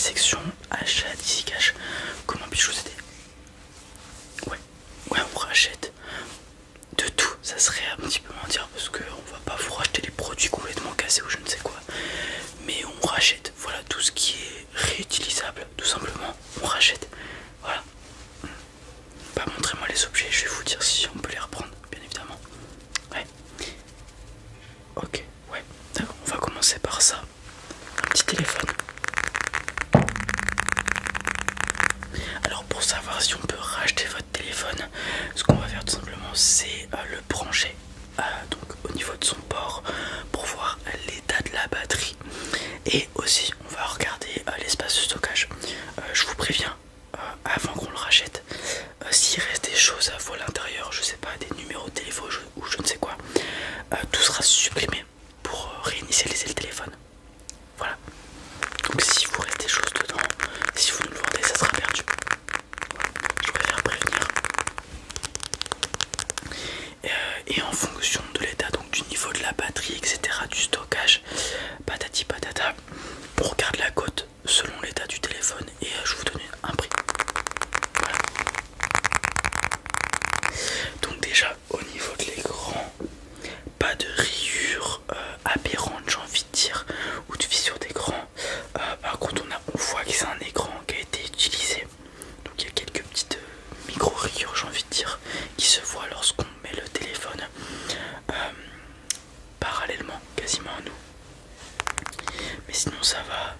section achat d'Easy Cash. Comment puis-je vous aider? Ouais, on rachète de tout. Ça serait un petit peu mentir parce qu'on va pas vous racheter des produits complètement cassés ou je ne sais quoi. Mais on rachète, voilà, tout ce qui est réutilisable, tout simplement, on rachète. Voilà. Bah, montrez-moi les objets, je vais vous dire si on peut les reprendre, bien évidemment. Ouais. Ok, ouais, d'accord, on va commencer par ça. Un petit téléphone. Alors pour savoir si on peut racheter votre téléphone, ce qu'on va faire tout simplement c'est le brancher donc au niveau de son port pour voir l'état de la batterie. Et aussi on va regarder l'espace de stockage. Je vous préviens avant qu'on le rachète, s'il reste des choses à vous à l'intérieur, je sais pas, des numéros de téléphone ou je ne sais quoi, tout sera supprimé pour réinitialiser le téléphone. Voilà. Donc si vous reste des choses dedans, si vous nous le vendez, ça sera perdu. Je préfère prévenir. Et en fonction de l'état, donc du niveau de la batterie, etc., du stockage, patati patata, on regarde la cote selon l'état du téléphone et je vous donne un prix. Voilà. Donc déjà au niveau de l'écran, pas de rayures aberrantes, j'ai envie de dire, ou de fissures d'écran. Par contre on voit que c'est un écran qui a été utilisé. Donc il y a quelques petites micro-rayures, j'ai envie de dire, qui se voient lorsqu'on met le téléphone parallèlement quasiment à nous. Mais sinon ça va,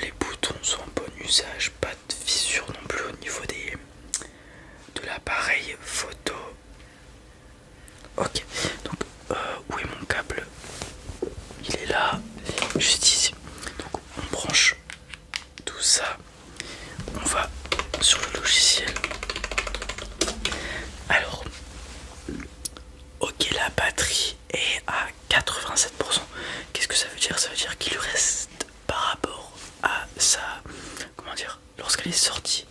les boutons sont en bon usage, pas de fissures non plus au niveau de l'appareil photo. Ok, donc où est mon câble? Il est là, juste ici. Donc on branche tout ça, on va sur le logiciel. Alors, ok, la batterie est à 87%. Qu'est-ce que ça veut dire? Ça veut dire qu'il lui reste par rapport à sa... Comment dire? Lorsqu'il est sorti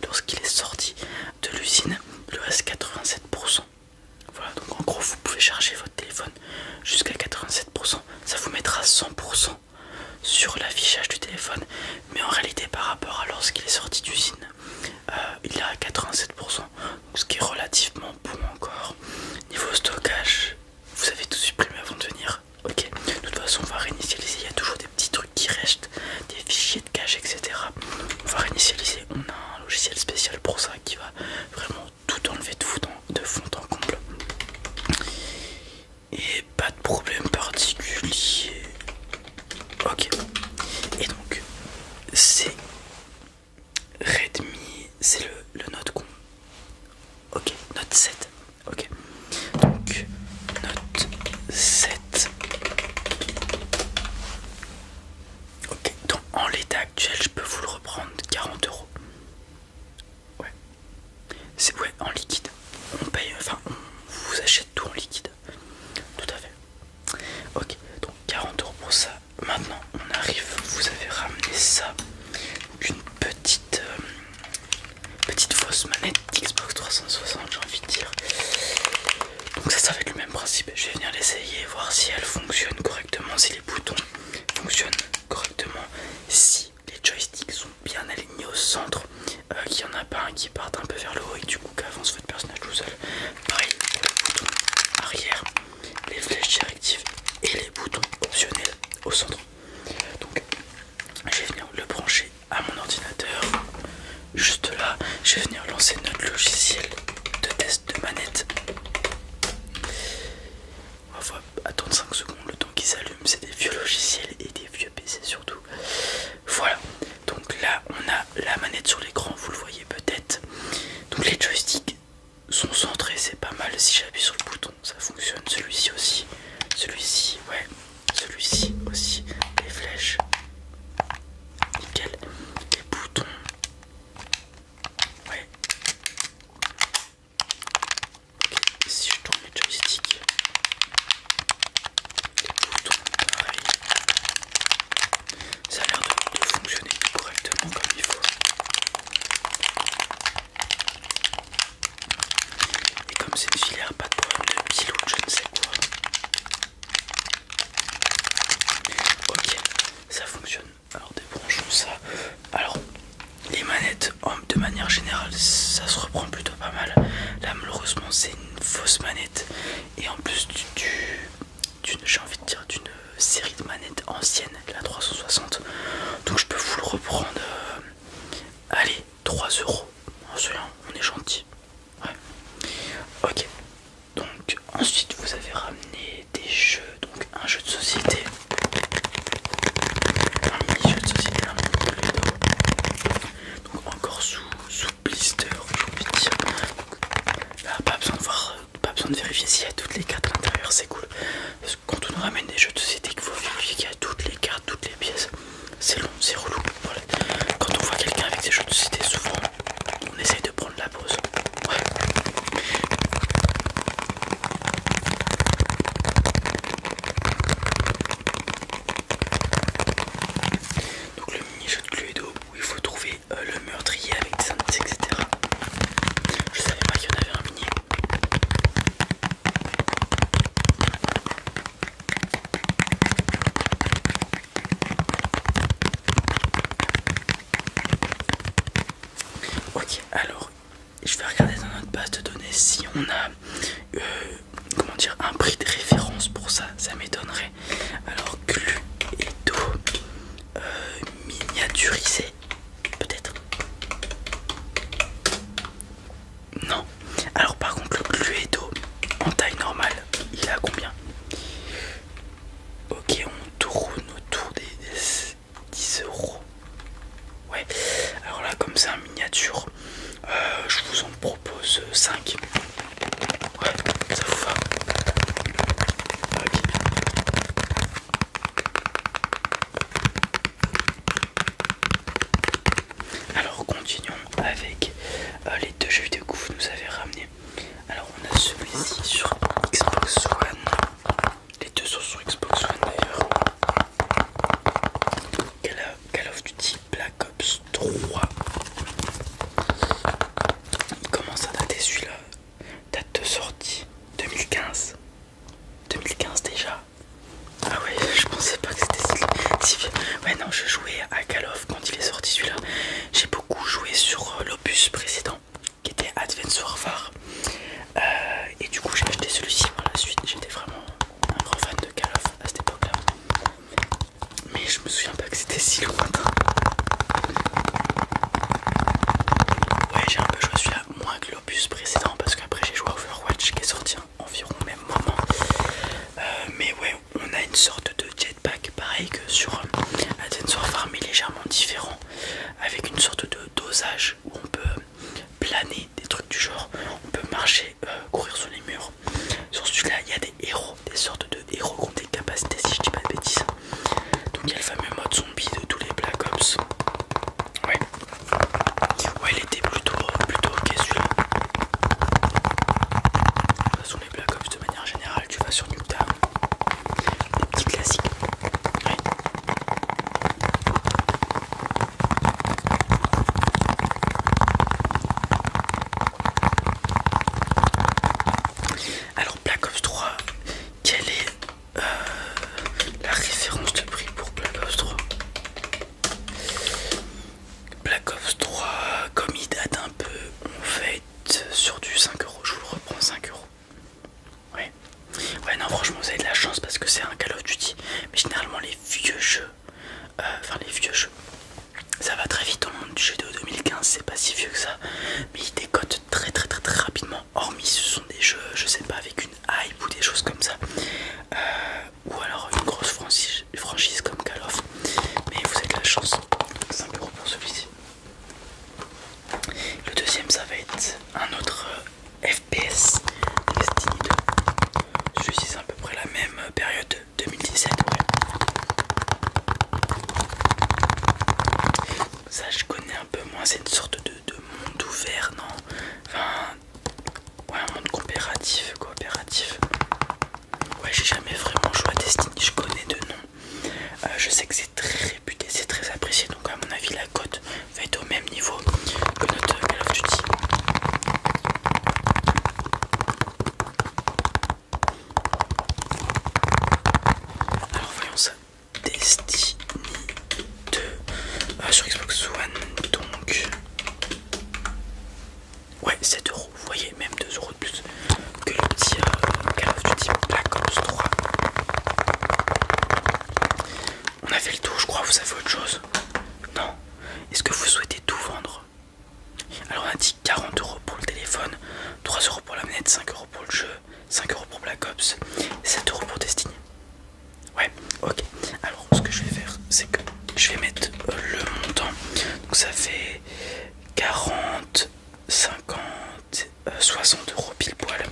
de l'usine, il lui reste 87%. Voilà, donc en gros vous pouvez charger votre téléphone jusqu'à 87%. Ça vous mettra 100% sur l'affichage du téléphone. Mais en réalité par rapport à lorsqu'il est sorti d'usine, il est à 87%, donc ce qui est relativement bon encore. Niveau stockage, vous avez tout supprimé avant de venir. Ok, de toute façon on va réinitialiser, il y a toujours des petits trucs qui restent, des fichiers de cache, etc. On va réinitialiser, on a un logiciel spécial pour ça qui va vraiment tout enlever de fond en comble. Et pas de problème particulier. Ok, et donc c'est Redmi, c'est le Note con. Ok, Note 7. Ok, donc Note 7. Ok, donc en l'état actuel, je peux vous le reprendre 40 €. Ouais, c'est ouais en liquide. On paye, enfin, on vous achète tout en liquide. Tout à fait. Ok, donc 40 € pour ça. Maintenant, on arrive. Vous avez ramené ça. Donc une petite fausse manette Xbox 360, j'ai envie de dire. Donc ça va être le même principe. Je vais venir l'essayer, voir si elle fonctionne correctement, si les boutons fonctionnent correctement, si les joysticks sont bien alignés au centre, qu'il n'y en a pas un qui parte un peu vers le haut et du coup qu'avance votre personnage tout seul. Pareil pour les boutons arrière, les flèches directives et les boutons optionnels au centre. Donc je vais venir le brancher à mon ordinateur. Juste là, je vais venir lancer notre logiciel de test de manette. On va attendre 5 secondes le temps qu'il s'allume. C'est des vieux logiciels et des vieux PC surtout. Voilà, donc là on a la manette sur l'écran, vous le voyez peut-être. Donc les joysticks sont centrés, c'est pas mal. Si j'appuie sur le bouton, ça fonctionne. Celui-ci aussi, celui-ci, ouais, celui-ci aussi. Les flèches, nickel. Les boutons, ouais. Ok, si je tourne les joysticks, les boutons, pareil. Ça a l'air de fonctionner correctement comme il faut. ça se reprend plutôt pas mal. Là malheureusement c'est une fausse manette et en plus j'ai envie de dire d'une série de manettes anciennes, la 360. Donc je peux vous le reprendre. Allez, 3 euros. On est gentil. Ouais. Ok. Donc ensuite vous avez ramené des jeux. Donc un jeu de société. Un mini-jeu de société, un mini-Cluedo. Donc encore sous blister, j'ai envie de dire. Donc, là, pas besoin de voir, pas besoin de vérifier s'il y a toutes les cartes à l'intérieur, c'est cool. Parce que quand on nous ramène des jeux de société qu'il faut vérifier qu'il y a toutes les cartes, toutes les pièces, c'est long, c'est relou. Voilà. Quand on voit quelqu'un avec des jeux de société, souvent on essaye de prendre la pause. Ouais. Donc le mini-jeu de Cluedo où il faut trouver le meurtrier avec des indices, etc. Je savais pas qu'il y en avait un mini. Ok, alors je vais regarder dans notre base de données si on a comment dire, un prix de référence pour ça, ça m'étonnerait. Alors Cluedo miniaturisé, peut-être. Non. Alors par contre le Cluedo en taille normale, il est à combien? Ok, on tourne autour des 10 euros. Ouais, alors là comme c'est un miniature, je vous en propose 5. Ouais, ça vous va? Ok. Alors continuons avec les deux jeux vidéo que vous nous avez ramenés. Alors on a celui-ci sur Xbox One. Les deux sont sur Xbox One d'ailleurs. Call of Duty Black Ops 3. Il commence à dater celui-là. Date de sortie 2015. 2015 déjà. Ah ouais, je pensais pas que c'était si vieux. Ouais non, je jouais à Call of quand il est sorti celui-là. J'ai beaucoup joué sur l'opus précédent qui était Advance Warfare. Et du coup j'ai acheté celui-ci par la suite. J'étais vraiment un grand fan de Call of à cette époque-là. Mais je me souviens pas que c'était si lointain. Ouais, j'ai un peu joué celui-là moins que l'opus précédent parce qu'après j'ai joué à Overwatch qui est sorti environ au même moment. Mais ouais, on a une sorte de jetpack pareil que sur Advance Warfare mais légèrement différent, avec une sorte de dosage où on peut planer, des trucs du genre, on peut marcher, courir sur les murs. Sur celui-là il y a des héros, des sortes de héros qui ont des capacités si je dis pas de bêtises. Donc il y a le fameux mode zombie de tous les Black Ops. Ouais, ouais, il était plutôt ok celui-là. De toute façon les Black Ops de manière générale, tu vas sur Nuketown, des petits classiques. Ouais. Alors Black Ops 3, quelle est la référence de prix pour Black Ops 3? Black Ops 3, comme il date un peu, on va être sur du 5 euros. Je vous le reprends 5 euros. Ouais. Ouais, non, franchement, vous avez de la chance parce que c'est un Call of Duty. Mais généralement, les vieux jeux, ça va très vite dans le monde du jeu vidéo 2015. C'est pas si vieux que ça. Mais ils décotent très rapidement. Hormis, ce sont des jeux, je sais pas, avec une hype ou des choses comme ça. Ou alors une grosse franchise comme Call of. Mais vous avez de la chance. 5 euros pour celui-ci. Le deuxième, ça va être un autre FPS, Destiny 2. Celui-ci, c'est à peu près la même période, 2017. Ouais. Ça, je connais un peu moins. C'est une sorte de monde ouvert, non? Enfin, ouais, un monde coopératif. Ouais, j'ai jamais vraiment joué à Destiny. Je connais de nom. Je sais que c'est très réputé, c'est très apprécié. Donc, à mon avis, la cote va être au même niveau que notre Call of Duty. Alors voyons ça. Destiny 2 sur Xbox One. Donc 7 euros. Vous voyez, même 2 euros de plus que le petit Call of Duty Black Ops 3. On a fait le tour, je crois. Vous avez autre chose? Non? Est-ce que vous souhaitez tout vendre? Alors on a dit 40 euros pour le téléphone, 3 euros pour la manette, 5 euros pour le jeu, 5 euros pour Black Ops, 7 euros pour Destiny. Ouais, ok. Alors ce que je vais faire, c'est que je vais mettre le montant. Donc ça fait 40, 50, 60 euros pile poil.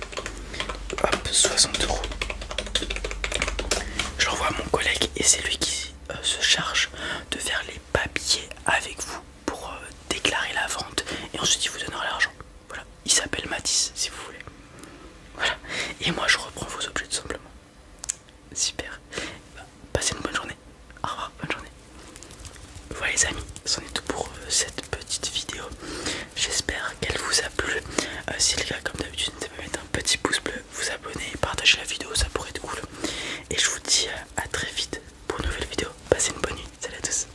Hop, 60 euros. Je l'envoie à mon collègue et c'est lui qui se charge de faire les papiers avec vous pour déclarer la vente et ensuite il vous donnera l'argent. Voilà, il s'appelle Matisse si vous voulez. Voilà, et moi je reprends vos objets tout simplement. Super, passez une bonne journée. Au revoir, bonne journée. Voilà les amis, c'en est tout pour cette